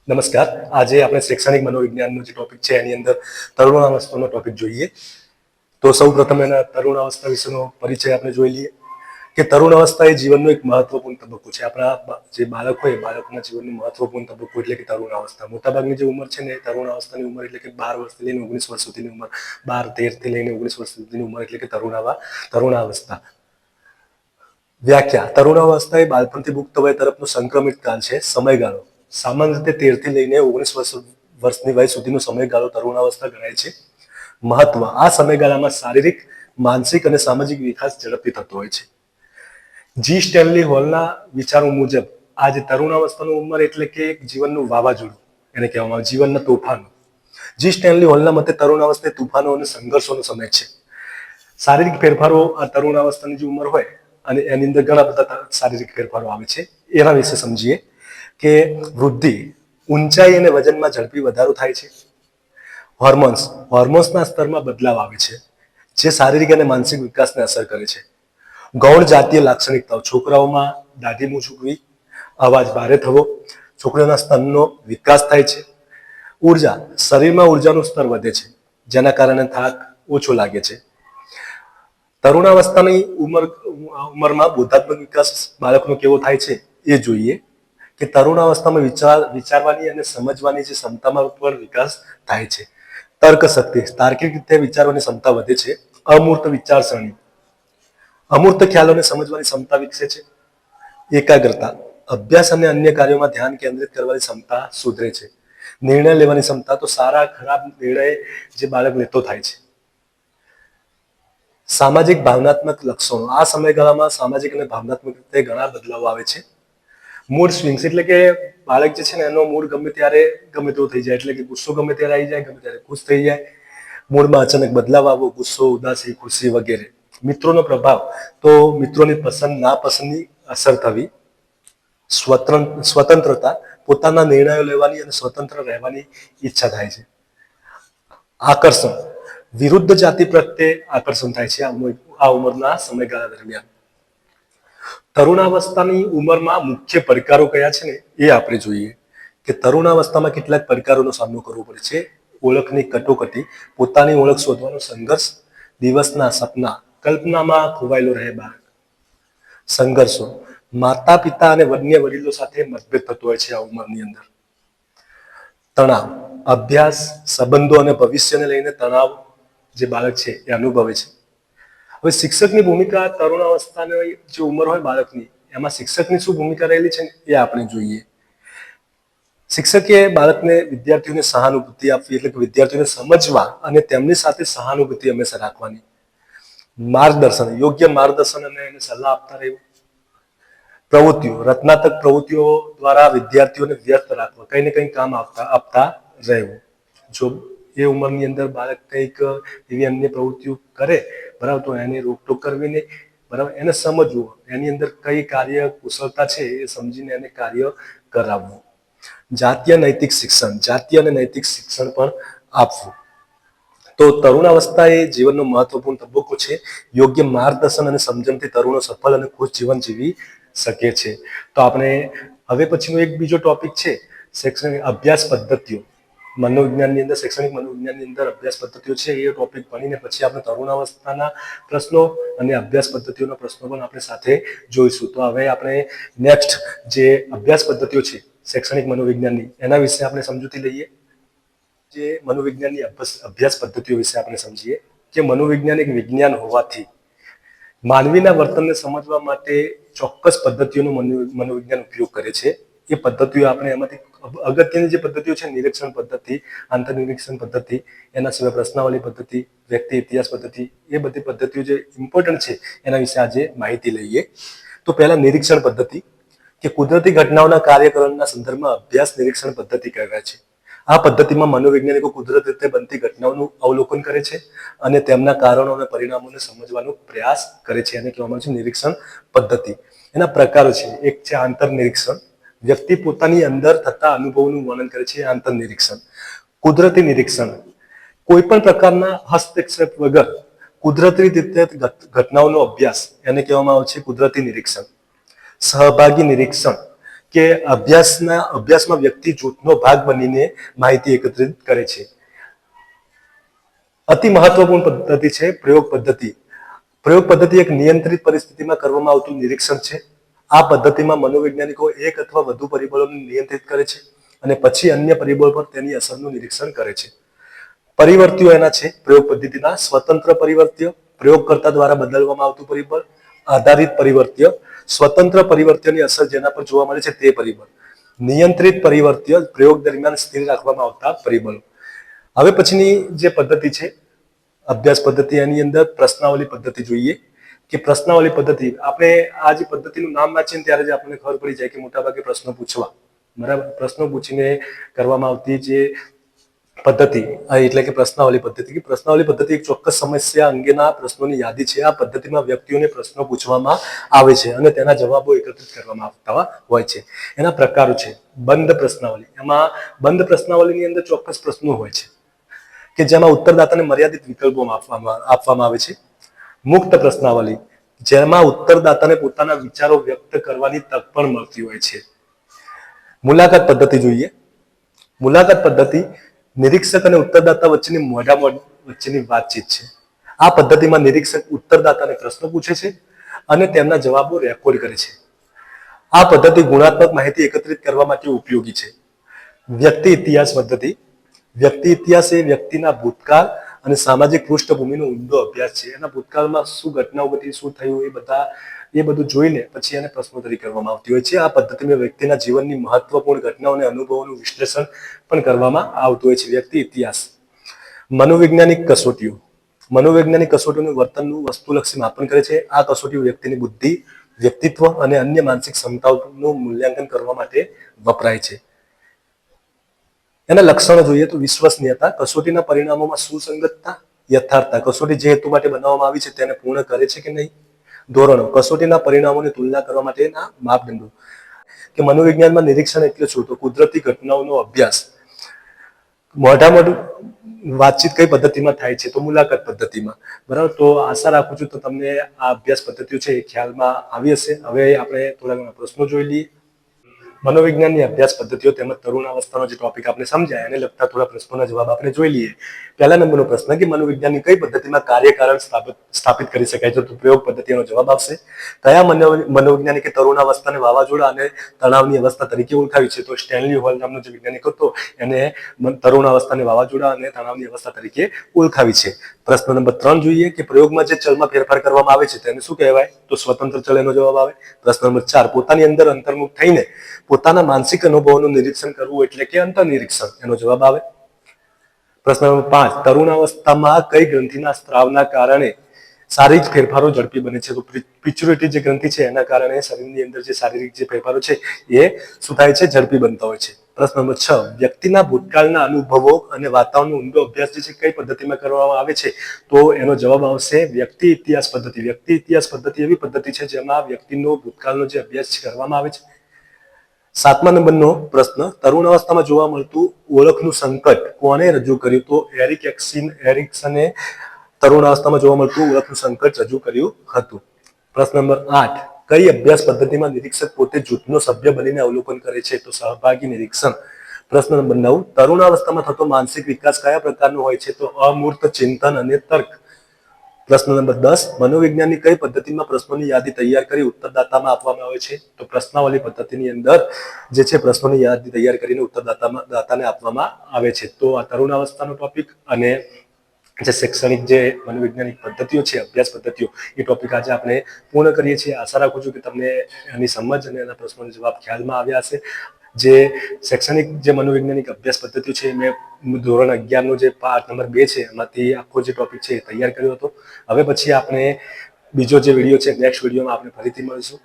નમસ્કાર. આજે આપણે શૈક્ષણિક મનોવિજ્ઞાનનો જે ટોપિક છે એની અંદર તરુણાવસ્થાનો ટોપિક જોઈએ. તો સૌ પ્રથમ એના તરુણાવસ્થા વિશેનો પરિચય આપણે જોઈ લઈએ કે તરુણાવસ્થા એ જીવનનો એક મહત્વપૂર્ણ તબક્કો છે. આપણા જે બાળક હોય બાળકના જીવનનો મહત્વપૂર્ણ તબક્કો એટલે કે તરુણાવસ્થા. મોટાભાગની જે ઉંમર છે ને તરુણાવસ્થાની ઉંમર એટલે કે 12 વર્ષથી લઈને 19 વર્ષ સુધીની ઉંમર, 12-13 થી લઈને 19 વર્ષ સુધીની ઉંમર એટલે કે તરુણાવસ્થા. વ્યાખ્યા: તરુણાવસ્થા એ બાળપણથી પુખ્ત વય તરફનો સંક્રમિત કાળ છે. સમયગાળો: સામાન્ય રીતે 13 થી લઈને 19 વર્ષની વય સુધીનો સમયગાળો તરુણાવસ્થા ગણાય છે. મહત્વ: આ સમયગાળામાં શારીરિક, માનસિક અને સામાજિક વિકાસ ઝડપથી થતો હોય છે. જી સ્ટેનલી હોલના વિચારો મુજબ આ જે તરુણાવસ્થાની ઉંમર એટલે કે જીવનનું વાવાઝોડું એને કહેવામાં આવે, જીવનના તોફાનો. જી સ્ટેનલી હોલના મતે તરુણાવસ્થા એ તૂફાનો અને સંઘર્ષોનો સમય છે. શારીરિક ફેરફારો આ તરુણાવસ્થાની જે ઉંમર હોય અને એની અંદર ઘણા બધા શારીરિક ફેરફારો આવે છે. એના વિશે સમજીએ કે વૃદ્ધિ: ઊંચાઈ અને વજનમાં ઝડપી વધારો થાય છે. હોર્મોન્સના સ્તરમાં બદલાવ આવે છે જે શારીરિક અને માનસિક વિકાસને અસર કરે છે. ગૌણ જાતીય લાક્ષણિકતાઓ: છોકરાઓમાં દાઢી મૂછ ઉગવી, અવાજ ભારે થવો, છોકરાઓના સ્તનનો વિકાસ થાય છે. ઉર્જા: શરીરમાં ઉર્જાનું સ્તર વધે છે જેના કારણે થાક ઓછો લાગે છે. તરુણાવસ્થાની ઉંમરમાં બોધાત્મક વિકાસ બાળકનો કેવો થાય છે એ જોઈએ કે તરુણાવસ્થામાં વિચારવાની અને સમજવાની જે ક્ષમતામાં પણ વિકાસ થાય છે. તર્ક શક્તિ: તાર્કિક રીતે વિચારવાની ક્ષમતા વધે છે. અમૂર્ત વિચારસરણી: અમૂર્ત ખ્યાલોને સમજવાની ક્ષમતા વિકસે છે. એકાગ્રતા: અભ્યાસ અને અન્ય કાર્યોમાં ધ્યાન કેન્દ્રિત કરવાની ક્ષમતા સુધરે છે. નિર્ણય લેવાની ક્ષમતા: તો સારા ખરાબ નિર્ણય જે બાળક લેતો થાય છે. સામાજિક ભાવનાત્મક લક્ષણો: આ સમયગાળામાં સામાજિક અને ભાવનાત્મક રીતે ઘણા બદલાવ આવે છે. મૂડ સ્વિંગ્સ એટલે કે બાળક જે છે ને એનો મૂડ ગમે ત્યારે ગમે તેવો થઈ જાય, એટલે કે ગુસ્સો ગમે ત્યારે આવી જાય, ગમે ત્યારે ખુશ થઈ જાય. મૂડમાં અચાનક બદલાવ આવવો, ગુસ્સો, ઉદાસી, ખુશી વગેરે. મિત્રોનો પ્રભાવ: તો મિત્રોની પસંદ નાપસંદની અસર થવી. સ્વતંત્રતા: પોતાના નિર્ણયો લેવાની અને સ્વતંત્ર રહેવાની ઈચ્છા થાય છે. આકર્ષણ: વિરુદ્ધ જાતિ પ્રત્યે આકર્ષણ થાય છે આ ઉંમરના સમયગાળા દરમિયાન. તરુણાવસ્થાની ઉંમરમાં મુખ્ય પડકારો કયા છે ને એ આપણે જોઈએ કે તરુણાવસ્થામાં કેટલાક પડકારોનો સામનો કરવો પડે છે. ઓળખની કટોકટી: પોતાની ઓળખ શોધવાનો સંઘર્ષ. દિવસના સપના: કલ્પનામાં ખોવાયેલો રહે બાળક. સંઘર્ષો: માતા પિતા અને અન્ય વડીલો સાથે મતભેદ થતો હોય છે આ ઉંમરની અંદર. તણાવ: અભ્યાસ, સંબંધો અને ભવિષ્યને લઈને તણાવ જે બાળક છે એ અનુભવે છે. હવે શિક્ષકની ભૂમિકા તરુણાવસ્થાની જે ઉંમર હોય બાળકની એમાં શિક્ષકની શું ભૂમિકા રહેલી છે એ આપણે જોઈએ. શિક્ષકે બાળકને વિદ્યાર્થીઓને સહાનુભૂતિ આપવી એટલે કે વિદ્યાર્થીઓને સમજવા અને તેમની સાથે સહાનુભૂતિ હંમેશા રાખવાની. માર્ગદર્શન: યોગ્ય માર્ગદર્શન અને એને સલાહ આપતા રહેવું. પ્રવૃત્તિઓ: રચનાત્મક પ્રવૃત્તિઓ દ્વારા વિદ્યાર્થીઓને વ્યસ્ત રાખવા, કંઈ ને કંઈ કામ આપતા રહેવું. જો એ ઉંમરની અંદર બાળક કંઈક એવી અન્ય પ્રવૃત્તિઓ કરે બરાબર તો એને રોકટોક કરવી નહીં, બરાબર, એને સમજવું, એની અંદર કઈ કાર્ય કુશળતા છે એ સમજીને એને કાર્ય કરાવવું. જાતીય નૈતિક શિક્ષણ: જાતીય અને નૈતિક શિક્ષણ પણ આપવું. તો તરુણાવસ્થા એ જીવનનો મહત્વપૂર્ણ તબક્કો છે. યોગ્ય માર્ગદર્શન અને સમજણથી તરુણો સફળ અને ખુશ જીવન જીવી શકે છે. તો આપણે હવે પછીનો એક બીજો ટોપિક છે શૈક્ષણિક અભ્યાસ પદ્ધતિઓ. મનોવિજ્ઞાનની અંદર શૈક્ષણિક મનોવિજ્ઞાનની અંદર અભ્યાસ પદ્ધતિઓ છે એ ટોપિક ભણીને પછી આપણે તરુણાવસ્થાના પ્રશ્નો અને અભ્યાસ પદ્ધતિઓના પ્રશ્નો પણ આપણે સાથે જોઈશું. તો હવે આપણે નેક્સ્ટ જે અભ્યાસ પદ્ધતિઓ છે શૈક્ષણિક મનોવિજ્ઞાનની એના વિશે આપણે સમજૂતી લઈએ. જે મનોવિજ્ઞાનની અભ્યાસ પદ્ધતિઓ વિશે આપણે સમજીએ કે મનોવિજ્ઞાન એક વિજ્ઞાન હોવાથી માનવીના વર્તનને સમજવા માટે ચોક્કસ પદ્ધતિઓનો મનોવિજ્ઞાન ઉપયોગ કરે છે. એ પદ્ધતિઓ આપણે એમાંથી અગત્યની જે પદ્ધતિઓ છે નિરીક્ષણ પદ્ધતિ, આંતરનિરીક્ષણ પદ્ધતિ, એના સિવાય પ્રશ્નાવલી પદ્ધતિ, વ્યક્તિ ઇતિહાસ પદ્ધતિ, એ બધી પદ્ધતિઓ જે ઇમ્પોર્ટન્ટ છે એના વિશે આજે માહિતી લઈએ. તો પહેલા નિરીક્ષણ પદ્ધતિ કે કુદરતી ઘટનાઓના કાર્યકરણના સંદર્ભમાં અભ્યાસ નિરીક્ષણ પદ્ધતિ કહેવાય છે. આ પદ્ધતિમાં મનોવૈજ્ઞાનિકો કુદરતી રીતે બનતી ઘટનાઓનું અવલોકન કરે છે અને તેમના કારણો અને પરિણામોને સમજવાનો પ્રયાસ કરે છે. એને કહેવામાં આવે છે નિરીક્ષણ પદ્ધતિ. એના પ્રકારો છે. એક છે આંતરનિરીક્ષણ. વ્યક્તિ પોતાની અંદર થતા અનુભવોનું વર્ણન કરે છે. આંતરનિરીક્ષણ. કુદરતી નિરીક્ષણ: કોઈ પણ પ્રકારના હસ્તક્ષેપ વગર કુદરતી રીતે ઘટનાઓનો અભ્યાસ એને કહેવામાં આવે છે કુદરતી નિરીક્ષણ. સહભાગી નિરીક્ષણ: કે અભ્યાસમાં વ્યક્તિ જૂથનો ભાગ બનીને માહિતી એકત્રિત કરે છે. અતિ મહત્વપૂર્ણ પદ્ધતિ છે પ્રયોગ પદ્ધતિ. પ્રયોગ પદ્ધતિ એક નિયંત્રિત પરિસ્થિતિમાં કરવામાં આવતું નિરીક્ષણ છે. આ પદ્ધતિમાં મનોવૈજ્ઞાનિકો એક અથવા વધુ પરિબળોને નિયંત્રિત કરે છે અને પછી અન્ય પરિબળ પર તેની અસરનું નિરીક્ષણ કરે છે. પરિવર્ત્યો એના છે પ્રયોગ પદ્ધતિના: સ્વતંત્ર પરિવર્ત્ય, પ્રયોગકર્તા દ્વારા બદલવામાં આવતું પરિબળ; આધારિત પરિવર્ત્ય, સ્વતંત્ર પરિવર્ત્યની અસર જેના પર જોવા મળે છે તે પરિબળ; નિયંત્રિત પરિવર્ત્ય, પ્રયોગ દરમિયાન સ્થિર રાખવામાં આવતા પરિબળો. હવે પછીની જે પદ્ધતિ છે અભ્યાસ પદ્ધતિ, એની અંદર પ્રશ્નાવલી પદ્ધતિ જોઈએ. કે પ્રશ્નાવલી પદ્ધતિ, આપણે આ જે પદ્ધતિનું નામ વાંચીએ ત્યારે જ આપણને ખબર પડી જાય કે મોટાભાગે પ્રશ્નો પૂછવા, બરાબર, પ્રશ્નો પૂછીને કરવામાં આવતી જે પદ્ધતિ એટલે કે પ્રશ્નાવલી પદ્ધતિ. પ્રશ્નાવલી પદ્ધતિ એક ચોક્કસ સમસ્યા અંગેના પ્રશ્નોની યાદી છે. આ પદ્ધતિમાં વ્યક્તિઓને પ્રશ્નો પૂછવામાં આવે છે અને તેના જવાબો એકત્રિત કરવામાં આવતા હોય છે. એના પ્રકારો છે: બંધ પ્રશ્નાવલી. એમાં બંધ પ્રશ્નાવલીની અંદર ચોક્કસ પ્રશ્નો હોય છે કે જેમાં ઉત્તરદાતાને મર્યાદિત વિકલ્પો આપવામાં આવે છે. મુક્ત પ્રશ્નાવલી, જેમાં ઉત્તરદાતાને પોતાના વિચારો વ્યક્ત કરવાની તક પણ મળતી હોય છે. મુલાકાત પદ્ધતિ જોઈએ. મુલાકાત પદ્ધતિ નિરીક્ષક અને ઉત્તરદાતા વચ્ચેની મોઢામોઢ વચ્ચેની વાતચીત છે. આ પદ્ધતિમાં નિરીક્ષક ઉત્તરદાતાને પ્રશ્નો પૂછે છે અને તેમના જવાબો રેકોર્ડ કરે છે. આ પદ્ધતિ ગુણાત્મક માહિતી એકત્રિત કરવા માટે ઉપયોગી છે. વ્યક્તિ ઇતિહાસ પદ્ધતિ. વ્યક્તિ ઇતિહાસ એ વ્યક્તિના ભૂતકાળ અને સામાજિક પૃષ્ઠભૂમિનો ઊંડો અભ્યાસ છે. એના ભૂતકાળમાં શું ઘટનાઓ ઘટી, શું થયું, એ બધું જોઈને પછી એને પ્રશ્નોત્તરી કરવામાં આવતી હોય છે. આ પદ્ધતિમાં વ્યક્તિના જીવનની મહત્વપૂર્ણ ઘટનાઓ અને અનુભવોનું વિશ્લેષણ પણ કરવામાં આવતું હોય છે. વ્યક્તિ ઇતિહાસ. મનોવૈજ્ઞાનિક કસોટીઓ. મનોવૈજ્ઞાનિક કસોટીઓનું વર્તનનું વસ્તુલક્ષી માપન કરે છે. આ કસોટીઓ વ્યક્તિની બુદ્ધિ, વ્યક્તિત્વ અને અન્ય માનસિક ક્ષમતાઓનું મૂલ્યાંકન કરવા માટે વપરાય છે. એના લક્ષણો જોઈએ તો વિશ્વસનીયતા. કસોટીના પરિણામોમાં સુસંગતતા, યથાર્થતા. કસોટી જે હેતુ માટે બનાવવામાં આવી છે તેને પૂર્ણ કરે છે કે નહીં. ધોરણો. કસોટીના પરિણામોની તુલના કરવા માટેના માપદંડો. કે મનોવિજ્ઞાનમાં નિરીક્ષણ એટલે શું? તો કુદરતી ઘટનાઓનો અભ્યાસ. મોઢામોઢ વાતચીત કઈ પદ્ધતિમાં થાય છે? તો મુલાકાત પદ્ધતિમાં. બરાબર, તો આશા રાખું છું તો તમને આ અભ્યાસ પદ્ધતિઓ છે એ ખ્યાલમાં આવી હશે. હવે આપણે થોડા ઘણા પ્રશ્નો જોઈ લઈએ. મનોવિજ્ઞાનની અભ્યાસ પદ્ધતિઓ તેમજ તરુણાવસ્થાનો જે ટોપિક આપણે સમજ્યા એને લગતા થોડા પ્રશ્નોના જવાબ આપણે જોઈ લઈએ. પહેલા નંબરનો પ્રશ્ન કે મનોવિજ્ઞાનની કઈ પદ્ધતિમાં કાર્યકારણ સ્થાપિત કરી શકાય છે? તો પ્રયોગ પદ્ધતિનો જવાબ આવશે. કયા મનોવૈજ્ઞાનિકે તરુણાવસ્થાને વાવાઝોડા અને તણાવની અવસ્થા તરીકે ઓળખાવી છે? તો સ્ટેનલી હોલ નામનો જે વૈજ્ઞાનિક હતો એને તરુણાવસ્થાને વાવાઝોડા અને તણાવની અવસ્થા તરીકે ઓળખાવી છે. પ્રશ્ન નંબર 3 જોઈએ કે પ્રયોગમાં જે ચલમાં ફેરફાર કરવામાં આવે છે તેને શું કહેવાય? તો સ્વતંત્ર ચલ એનો જવાબ આવે. પ્રશ્ન નંબર 4 પોતાની અંદર અંતર્મુખ થઈને પોતાના માનસિક અનુભવોનું નિરીક્ષણ કરવું એટલે કે અંતર્નિરીક્ષણ, એનો જવાબ આવે. પ્રશ્ન નંબર 5 તરુણાવસ્થામાં કઈ ગ્રંથિના સ્ત્રાવના કારણે શારીરિક ફેરફારો ઝડપી બને છે? તો પિચ્યુટરી જે ગ્રંથિ છે એના કારણે શરીરની અંદર જે શારીરિક જે ફેરફારો છે એ શું થાય છે? ઝડપી બનતા હોય છે. પ્રશ્ન નંબર 6 વ્યક્તિના ભૂતકાળના અનુભવો અને વાતાવરણનો ઊંડો અભ્યાસ જે છે કઈ પદ્ધતિમાં કરવામાં આવે છે? તો એનો જવાબ આવશે વ્યક્તિ ઇતિહાસ પદ્ધતિ. વ્યક્તિ ઇતિહાસ પદ્ધતિ એવી પદ્ધતિ છે જેમાં વ્યક્તિનો ભૂતકાળનો જે અભ્યાસ કરવામાં આવે છે. 7મા નંબરનો પ્રશ્ન તરુણાવસ્થામાં જોવા મળતું ઓળખનું સંકટ કોણે રજૂ કર્યું? તો એરિક્સને તરુણાવસ્થામાં જોવા મળતું ઓળખનું સંકટ રજૂ કર્યું હતું. પ્રશ્ન નંબર 8 કઈ અભ્યાસ પદ્ધતિમાં નિરીક્ષક પોતે જૂથનો સભ્ય બનીને અવલોકન કરે છે? તો સહભાગી નિરીક્ષણ. પ્રશ્ન નંબર 9 તરુણાવસ્થામાં થતો માનસિક વિકાસ કયા પ્રકારનો હોય છે? તો અમૂર્ત ચિંતન અને તર્ક. પ્રશ્ન નંબર 10 મનોવિજ્ઞાનની કઈ પદ્ધતિમાં પ્રશ્નોની યાદી તૈયાર કરી ઉત્તરદાતામાં આપવામાં આવે છે? તો પ્રશ્નાવલી પદ્ધતિની અંદર જે છે પ્રશ્નોની યાદી તૈયાર કરીને ઉત્તરદાતાને આપવામાં આવે છે. તો આ તરુણાવસ્થાનો ટોપિક અને જે શૈક્ષણિક જે મનોવૈજ્ઞાનિક પદ્ધતિઓ છે, અભ્યાસ પદ્ધતિઓ, એ ટોપિક આજે આપણે પૂર્ણ કરીએ છીએ. આશા રાખું છું કે તમને એની સમજ અને એના પ્રશ્નોના જવાબ ખ્યાલમાં આવ્યા હશે. જે શૈક્ષણિક જે મનોવૈજ્ઞાનિક અભ્યાસ પદ્ધતિઓ છે મેં ધોરણ 11નો જે પાઠ નંબર 2 છે એમાંથી આખો જે ટોપિક છે એ તૈયાર કર્યો હતો. હવે પછી આપણે બીજો જે વિડીયો છે નેક્સ્ટ વિડીયોમાં આપણે ફરીથી મળીશું.